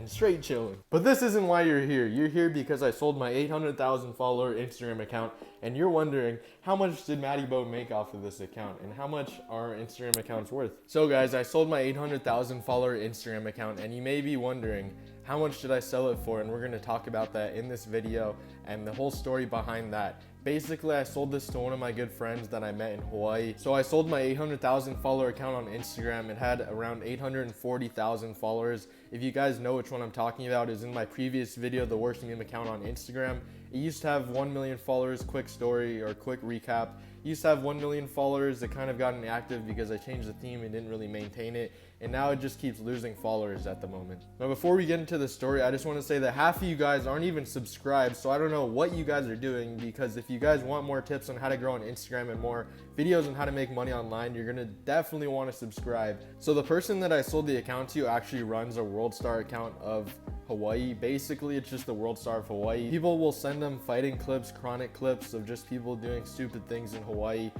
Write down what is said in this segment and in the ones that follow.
and straight chilling. But this isn't why you're here. You're here because I sold my 800,000 follower Instagram account, and you're wondering, how much did Matty Bo make off of this account, and how much are Instagram accounts worth? So guys, I sold my 800,000 follower Instagram account, and you may be wondering, how much did I sell it for? And we're gonna talk about that in this video and the whole story behind that. Basically, I sold this to one of my good friends that I met in Hawaii. So I sold my 800,000 follower account on Instagram. It had around 840,000 followers. If you guys know which one I'm talking about, is in my previous video, the worst meme account on Instagram. It used to have 1 million followers. Quick story or quick recap. It used to have 1 million followers. It kind of got inactive because I changed the theme and didn't really maintain it. And now it just keeps losing followers at the moment. Now, before we get into the story, I just want to say that half of you guys aren't even subscribed. So I don't know what you guys are doing, because if you guys want more tips on how to grow on Instagram and more videos on how to make money online, you're gonna definitely want to subscribe. So the person that I sold the account to actually runs a World Star account of Hawaii. Basically, it's just the World Star of Hawaii. People will send them fighting clips, chronic clips of just people doing stupid things in Hawaii.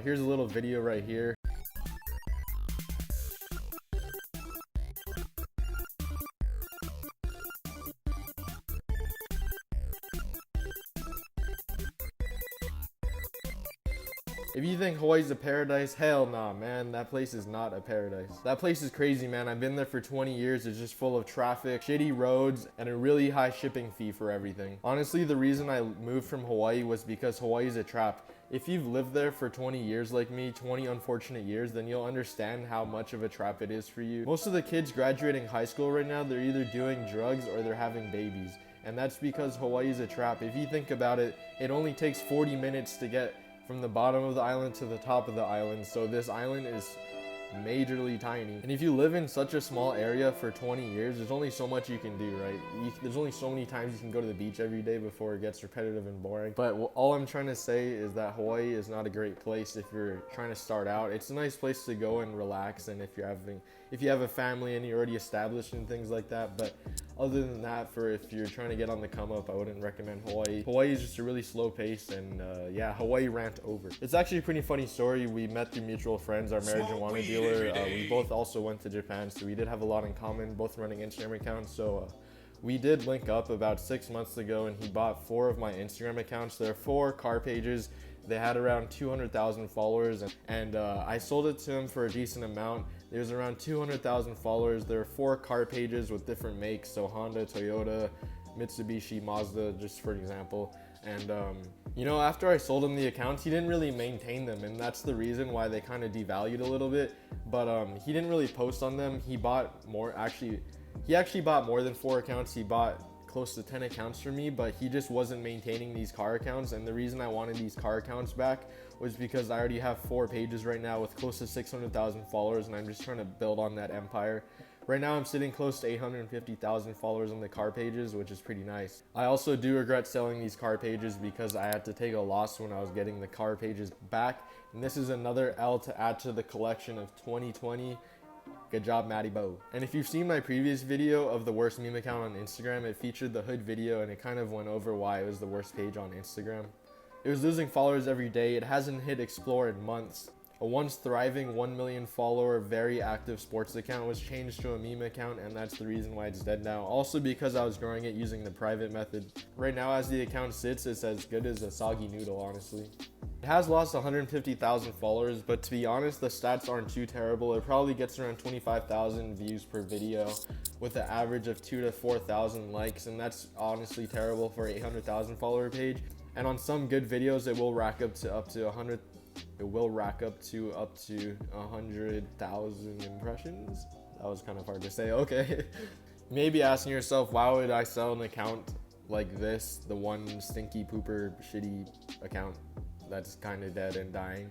Here's a little video right here. If you think Hawaii's a paradise, hell nah, man. That place is not a paradise. That place is crazy, man. I've been there for 20 years. It's just full of traffic, shitty roads, and a really high shipping fee for everything. Honestly, the reason I moved from Hawaii was because Hawaii is a trap. If you've lived there for 20 years like me, 20 unfortunate years, then you'll understand how much of a trap it is for you. Most of the kids graduating high school right now, they're either doing drugs or they're having babies. And that's because Hawaii is a trap. If you think about it, it only takes 40 minutes to get from the bottom of the island to the top of the island. So this island is majorly tiny. And if you live in such a small area for 20 years, there's only so much you can do, right? There's only so many times you can go to the beach every day before it gets repetitive and boring. But all I'm trying to say is that Hawaii is not a great place if you're trying to start out. It's a nice place to go and relax, and if you have a family and you're already established and things like that. But other than that, for if you're trying to get on the come up, I wouldn't recommend Hawaii. Hawaii is just a really slow pace, and yeah, Hawaii rant over. It's actually a pretty funny story. We met through mutual friends, our marijuana dealer. We both also went to Japan, so we did have a lot in common, both running Instagram accounts. So we did link up about 6 months ago, and he bought 4 of my Instagram accounts. There are 4 car pages. They had around 200,000 followers, and I sold it to him for a decent amount. There's around 200,000 followers. There are 4 car pages with different makes, so Honda, Toyota, Mitsubishi, Mazda, just for example. And you know, after I sold him the accounts, he didn't really maintain them, and that's the reason why they kind of devalued a little bit. But he didn't really post on them. He bought more, he actually bought more than 4 accounts. He bought close to 10 accounts for me, but he just wasn't maintaining these car accounts. And the reason I wanted these car accounts back was because I already have 4 pages right now with close to 600,000 followers, and I'm just trying to build on that empire. Right now I'm sitting close to 850,000 followers on the car pages, which is pretty nice. I also do regret selling these car pages because I had to take a loss when I was getting the car pages back. And this is another L to add to the collection of 2020. Good job, Matty Bo. And if you've seen my previous video of the worst meme account on Instagram, it featured the hood video, and it kind of went over why it was the worst page on Instagram. It was losing followers every day. It hasn't hit Explore in months. A once thriving 1 million follower, very active sports account was changed to a meme account, and that's the reason why it's dead now. Also because I was growing it using the private method. Right now, as the account sits, it's as good as a soggy noodle, honestly. It has lost 150,000 followers, but to be honest, the stats aren't too terrible. It probably gets around 25,000 views per video with an average of 2,000 to 4,000 likes, and that's honestly terrible for an 800,000 follower page. And on some good videos, it will rack up to up to 100,000 impressions. That was kind of hard to say. Okay. Maybe asking yourself, why would I sell an account like this, the one stinky pooper shitty account that's kind of dead and dying,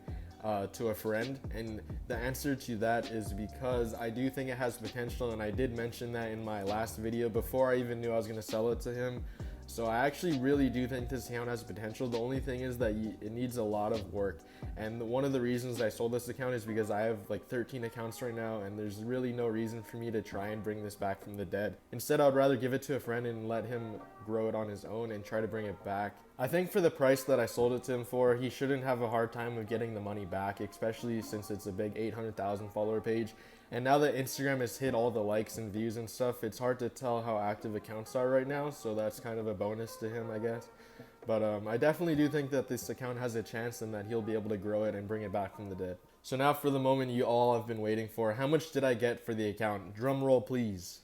to a friend? And the answer to that is because I do think it has potential, and I did mention that in my last video before I even knew I was going to sell it to him. So I actually really do think this account has potential. The only thing is that it needs a lot of work. And one of the reasons I sold this account is because I have like 13 accounts right now, and there's really no reason for me to try and bring this back from the dead. Instead, I'd rather give it to a friend and let him grow it on his own and try to bring it back. I think for the price that I sold it to him for, he shouldn't have a hard time of getting the money back, especially since it's a big 800,000 follower page. And now that Instagram has hit all the likes and views and stuff, it's hard to tell how active accounts are right now, so that's kind of a bonus to him, I guess. But I definitely do think that this account has a chance and that he'll be able to grow it and bring it back from the dead. So now for the moment you all have been waiting for. How much did I get for the account? Drum roll, please.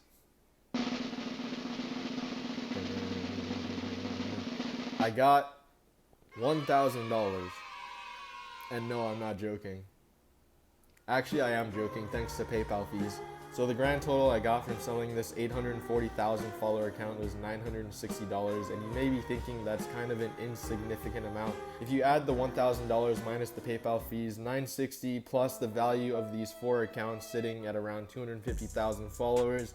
I got $1,000. And no, I'm not joking. Actually, I am joking, thanks to PayPal fees. So the grand total I got from selling this 840,000 follower account was $960, and you may be thinking that's kind of an insignificant amount. If you add the $1,000 minus the PayPal fees, $960 plus the value of these 4 accounts sitting at around 250,000 followers,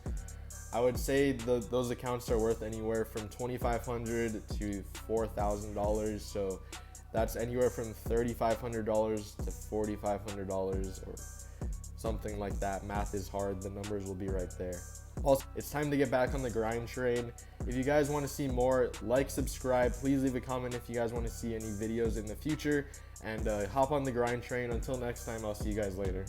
I would say those accounts are worth anywhere from $2,500 to $4,000. So that's anywhere from $3,500 to $4,500 or something like that. Math is hard, the numbers will be right there. Also, it's time to get back on the grind train. If you guys want to see more, like, subscribe, please leave a comment if you guys want to see any videos in the future, and hop on the grind train. Until next time, I'll see you guys later.